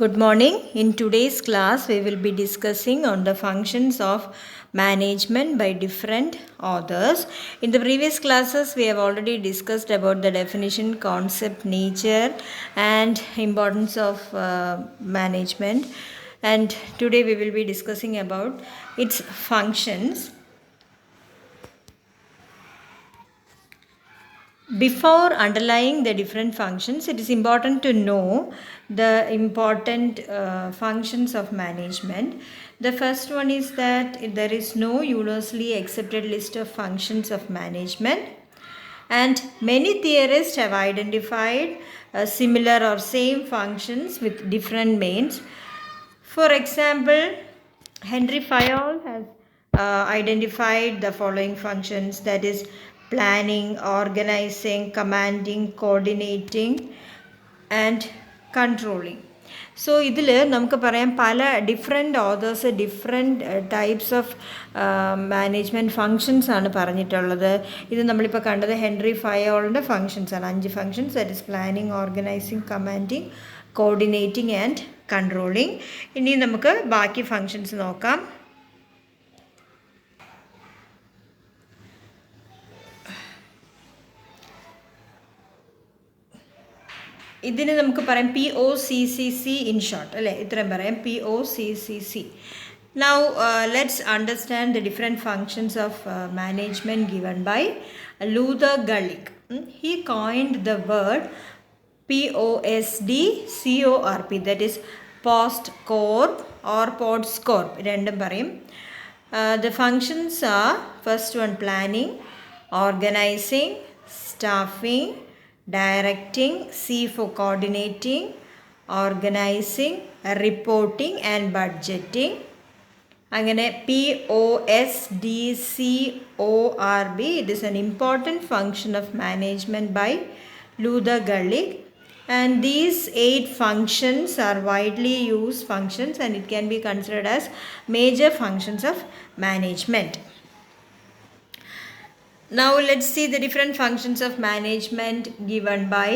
Good morning. In today's class, we will be discussing on the functions of management by different authors. In the previous classes, we have already discussed about the definition, concept, nature, and importance of management. And today we will be discussing about its functions. Before underlying the different functions, it is important to know the important functions of management. The first one is that there is no universally accepted list of functions of management, and many theorists have identified similar or same functions with different names. For example, Henry Fayol has identified the following functions, that is planning, organizing, commanding, coordinating and controlling. So ഇതിൽ നമുക്ക് പറയാം പല different authors different types of management functions ആണ് പറഞ്ഞിട്ടുള്ളത്. ഇത് നമ്മളിപ്പോൾ കണ്ടത് Henry ഫയോളിൻ്റെ functions ആണ്. 5 functions, that is planning, organising, commanding, coordinating and controlling. ഇനി നമുക്ക് ബാക്കി ഫങ്ഷൻസ് നോക്കാം. ഇതിന് നമുക്ക് പറയാം POCCC ഇൻ ഷോർട്ട്, അല്ലേ? ഇത്രയും പറയാം, POCCC. Now let's understand the different functions of management given by Luther Gulick. He coined the word POSDCORP, that is PostCorp or PostCorp. രണ്ടും പറയും. The functions are, first one, planning, organizing, staffing, directing, C for coordinating, organizing, reporting and budgeting. അങ്ങനെ POSDCORB, it is an important function of management by Luther Gulick, and these 8 functions are widely used functions and it can be considered as major functions of management. Now let's see the different functions of management given by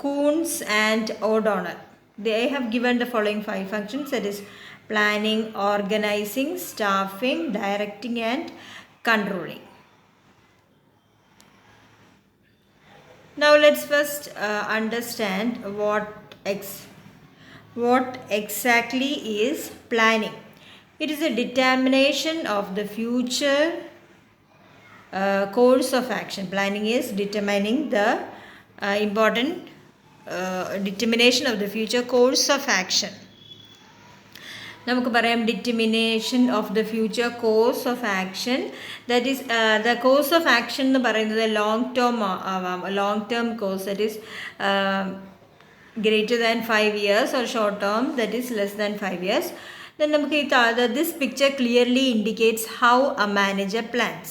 Kuhns and O'Donnell. They have given the following 5 functions, that is planning, organizing, staffing, directing and controlling. Now let's first understand what exactly is planning. It is a determination of the future course of action. Planning is determining the important determination of the future course of action. നമുക്ക് പറയാം determination of the future course of action, that is the course of action എന്ന് പറയുന്നത് long term ആവാം. Long term course, that is greater than 5 years or short term, that is less than 5 years. Then നമുക്ക് this picture clearly indicates how a manager plans.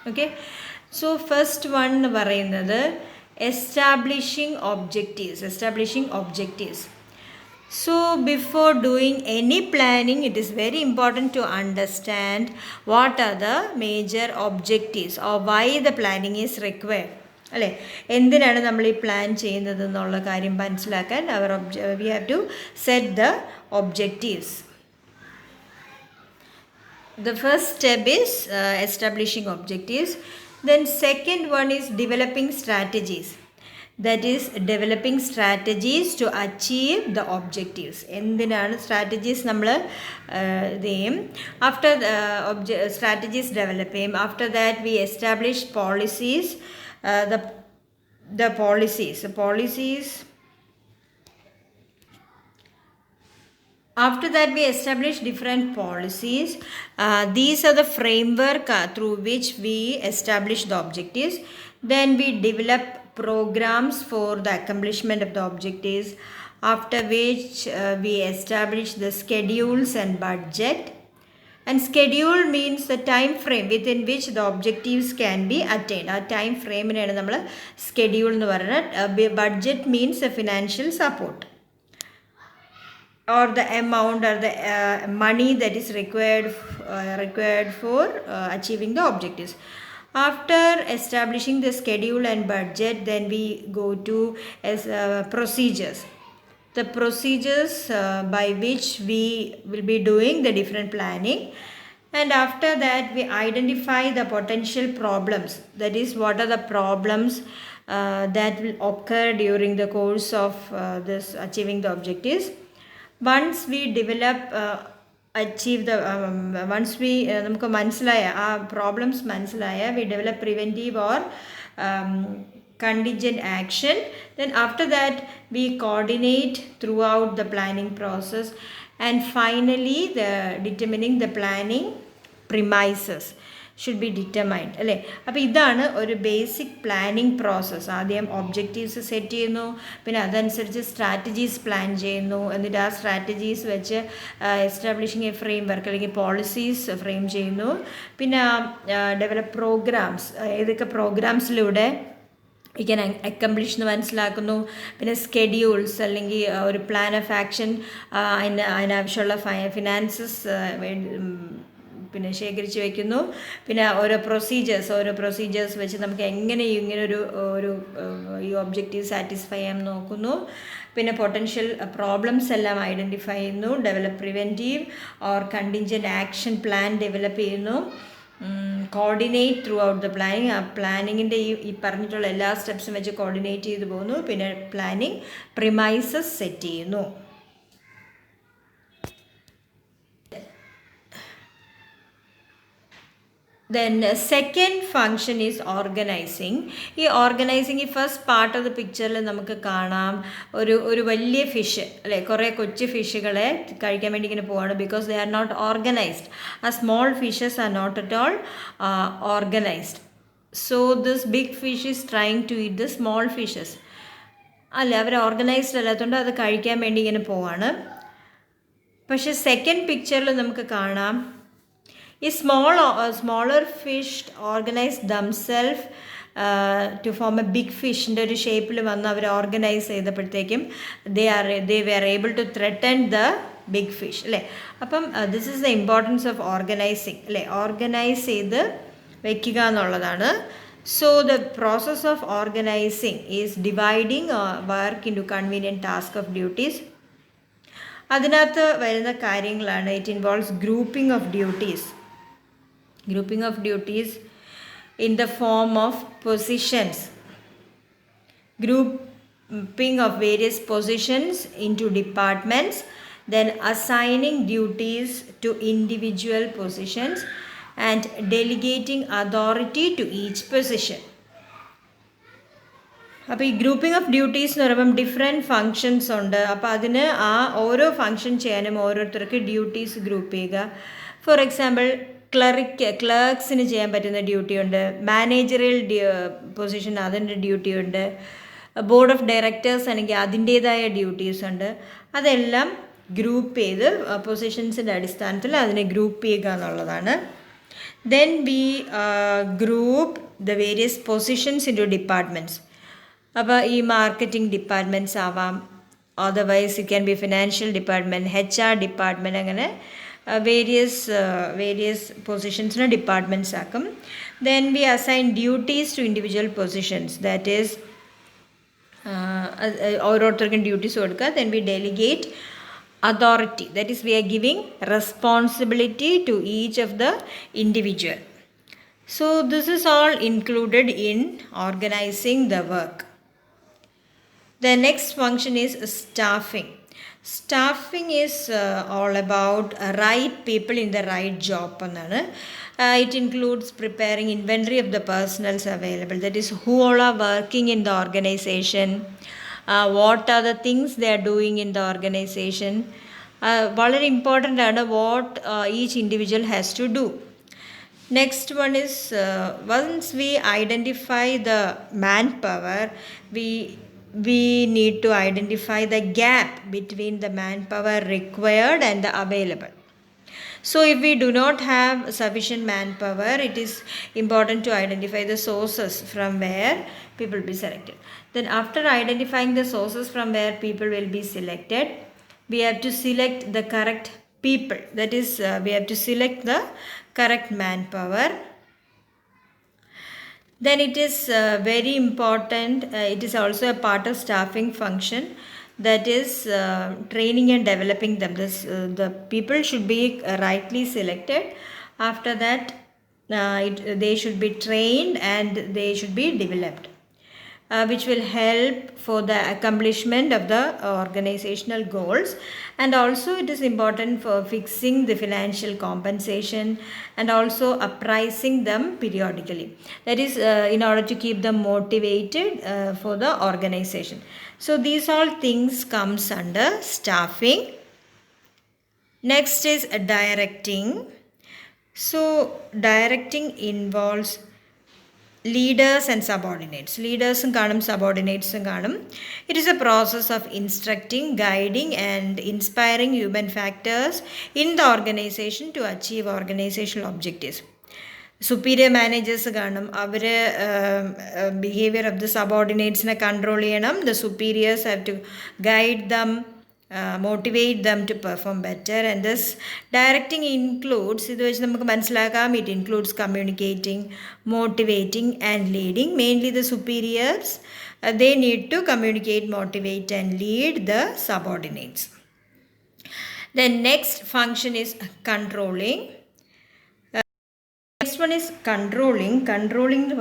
Okay, so first one എന്ന് പറയുന്നത് establishing objectives. So before doing any planning, it is very important to understand what are the major objectives or why the planning is required. അല്ലേ, എന്തിനാണ് നമ്മൾ ഈ plan ചെയ്യുന്നത് എന്നുള്ള കാര്യം മനസ്സിലാക്കാൻ we have to set the objectives. The first step is establishing objectives. Then second one is developing strategies. That is developing strategies to achieve the objectives. എന്തിനാണ് strategies നമ്മൾ ഇത് ചെയ്യും? ആഫ്റ്റർ strategies develop ചെയ്യും. After that we establish policies. The policies. After that we establish different policies. These are the framework through which we establish the objectives. Then we develop programs for the accomplishment of the objectives, after which we establish the schedules and budget. And schedule means the time frame within which the objectives can be attained. ആ time ഫ്രെയിമിനാണ് നമ്മൾ schedule എന്ന് പറയുന്നത്. Budget means the financial support or the amount or the money that is required for achieving the objectives. After establishing the schedule and budget, then we go to procedures. the procedures by which we will be doing the different planning. And after that, we identify the potential problems. That is, what are the problems that will occur during the course of this achieving the objectives. Once we develop achieve the once we നമുക്ക് മനസ്സിലായ ആ problems മനസ്സിലായ we develop preventive or contingent action. Then after that we coordinate throughout the planning process, and finally the determining the planning premises should be determined അല്ലേ. അപ്പോൾ ഇതാണ് ഒരു basic planning process. ആദ്യം objectives set ചെയ്യുന്നു, പിന്നെ അതനുസരിച്ച് strategies plan ചെയ്യുന്നു, എന്നിട്ട് ആ സ്ട്രാറ്റജീസ് വെച്ച് എസ്റ്റാബ്ലിഷിങ് എ ഫ്രെയിം വർക്ക് അല്ലെങ്കിൽ പോളിസീസ് ഫ്രെയിം ചെയ്യുന്നു, പിന്നെ ഡെവലപ്പ് പ്രോഗ്രാംസ്, ഏതൊക്കെ പ്രോഗ്രാംസിലൂടെ വി ക്യാൻ അക്കംപ്ലിഷ് എന്ന് മനസ്സിലാക്കുന്നു, പിന്നെ സ്കെഡ്യൂൾസ് അല്ലെങ്കിൽ ഒരു പ്ലാൻ ഓഫ് ആക്ഷൻ, അതിനാവശ്യമുള്ള ഫിനാൻസസ് പിന്നെ ശേഖരിച്ച് വയ്ക്കുന്നു, പിന്നെ ഓരോ പ്രൊസീജിയേഴ്സ് വെച്ച് നമുക്ക് എങ്ങനെ ഇങ്ങനെ ഒരു ഈ ഒബ്ജക്റ്റീവ് സാറ്റിസ്ഫൈ ചെയ്യാൻ നോക്കുന്നു, പിന്നെ പൊട്ടൻഷ്യൽ പ്രോബ്ലംസ് എല്ലാം ഐഡൻറ്റിഫൈ ചെയ്യുന്നു, develop preventive or contingent action plan develop ചെയ്യുന്നു, coordinate throughout the planning. ആ പ്ലാനിങ്ങിൻ്റെ ഈ പറഞ്ഞിട്ടുള്ള എല്ലാ സ്റ്റെപ്സും വെച്ച് കോർഡിനേറ്റ് ചെയ്ത് പോകുന്നു, പിന്നെ പ്ലാനിങ് പ്രിമൈസസ് സെറ്റ് ചെയ്യുന്നു. Then second function is organizing. ഈ ഓർഗനൈസിങ് ഈ ഫസ്റ്റ് പാർട്ട് ഓഫ് ദ പിക്ചറിൽ നമുക്ക് കാണാം ഒരു വലിയ ഫിഷ് അല്ലേ, കുറേ കൊച്ചു ഫിഷുകളെ കഴിക്കാൻ വേണ്ടി ഇങ്ങനെ പോവാണ്. Because they are not organised. ആ small fishes are not at all organised. So this big fish is trying to eat the small fishes. അല്ല, അവർ ഓർഗനൈസ്ഡ് അല്ലാത്തതുകൊണ്ട് അത് കഴിക്കാൻ വേണ്ടി ഇങ്ങനെ പോവാണ്. പക്ഷെ സെക്കൻഡ് പിക്ചറിൽ നമുക്ക് കാണാം ഈ smaller fish organize themselves to form a big fishൻ്റെ ഒരു ഷേപ്പിൽ വന്ന് അവർ organise ചെയ്തപ്പോഴത്തേക്കും they were able to threaten the big fish അല്ലേ. അപ്പം this is the importance of organising അല്ലേ, ഓർഗനൈസ് ചെയ്ത് വയ്ക്കുക എന്നുള്ളതാണ്. So the process of organizing is dividing work into convenient task of duties. അതിനകത്ത് വരുന്ന കാര്യങ്ങളാണ് it involves grouping of duties. Grouping of duties in the form of positions. Grouping of various positions into departments, then assigning duties to individual positions and delegating authority to each position. അപ്പോൾ ഈ grouping of duties എന്ന് പറയുമ്പം different functions ഉണ്ട്. അപ്പോൾ അതിന് ആ ഓരോ function ചെയ്യാനും ഓരോരുത്തർക്ക് ഡ്യൂട്ടീസ് ഗ്രൂപ്പ് ചെയ്യുക. ഫോർ എക്സാമ്പിൾ ക്ലർക്സിന് ചെയ്യാൻ പറ്റുന്ന ഡ്യൂട്ടി ഉണ്ട്, മാനേജറിയൽ പൊസിഷൻ അതിൻ്റെ ഡ്യൂട്ടി ഉണ്ട്, ബോർഡ് ഓഫ് ഡയറക്ടേഴ്സ് ആണെങ്കിൽ അതിൻ്റേതായ ഡ്യൂട്ടീസ് ഉണ്ട്. അതെല്ലാം ഗ്രൂപ്പ് ചെയ്ത് പൊസിഷൻസിൻ്റെ അടിസ്ഥാനത്തിൽ അതിനെ ഗ്രൂപ്പ് ചെയ്യുക എന്നുള്ളതാണ്. Then we group the various positions into departments. അപ്പോൾ ഈ മാർക്കറ്റിംഗ് ഡിപ്പാർട്ട്മെൻറ്റ്സ് ആവാം, otherwise it can be financial department, HR department, അങ്ങനെ വേരിയസ് പൊസിഷൻസിന് ഡിപ്പാർട്ട്മെൻറ്റ്സ് ആക്കും. Then we assign duties to individual positions, that is ഓരോരുത്തർക്കും duties കൊടുക്കുക. Then we delegate authority, that is we are giving responsibility to each of the individual. So this is all included in organizing the work. The next function is staffing. Staffing is all about right people in the right job. It includes preparing inventory of the personnel available, that is who all are working in the organization, what are the things they are doing in the organization. Very important what each individual has to do. Next one is once we identify the manpower, we need to identify the gap between the manpower required and the available. So if we do not have sufficient manpower, it is important to identify the sources from where people will be selected. Then after identifying the sources from where people will be selected, we have to select the correct people. That is we have to select the correct manpower. Then it is very important, it is also a part of staffing function, that is training and developing them. The people should be rightly selected. After that, they should be trained and they should be developed, which will help for the accomplishment of the organizational goals. And also it is important for fixing the financial compensation and also appraising them periodically. That is in order to keep them motivated for the organization. So these all things comes under staffing. Next is directing. So directing involves leaders and subordinates. Leaders and subordinates. It is a process of instructing, guiding and inspiring human factors in the organization to achieve organizational objectives. Superior managers our behavior of the subordinates control the superiors have to guide them, motivate them to perform better. And this directing includes it includes communicating, motivating and leading. Mainly the superiors, they need to communicate, motivate and lead the subordinates. The next function is controlling. Next one is controlling. Controlling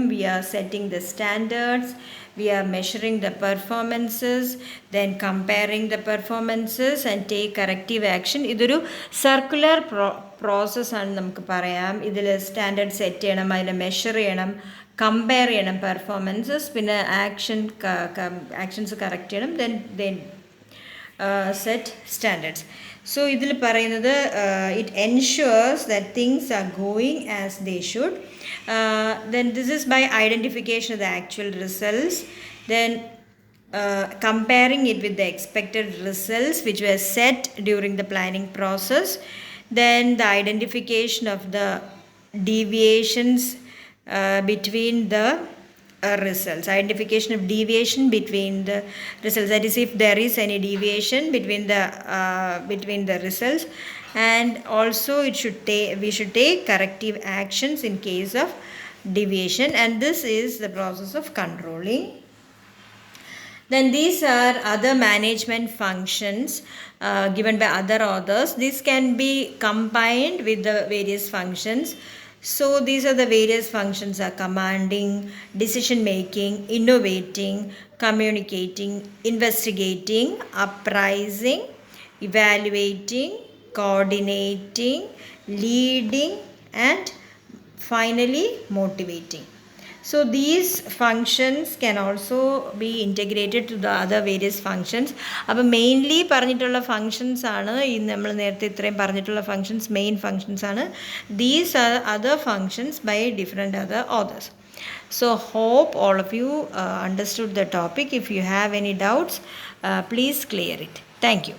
we are setting the standards, we are measuring the performances, then comparing the performances and take corrective action. This is a circular process. This standard set measure compare performances, actions correct then set standards. So it ensures that things are going as they should. Then this is by identification of the actual results, then comparing it with the expected results which were set during the planning process, then the identification of the deviations between the results, identification of deviation between the results, that is if there is any deviation between the results. And also we should take corrective actions in case of deviation, and this is the process of controlling. Then these are other management functions given by other authors. This can be combined with the various functions. So these are the various functions are commanding, decision making, innovating, communicating, investigating, appraising, evaluating, coordinating, leading and finally motivating. So these functions can also be integrated to the other various functions. Mainly functions functions, main functions. These are other functions by different other authors. So hope all of you understood the topic. If you have any doubts, please clear it. Thank you.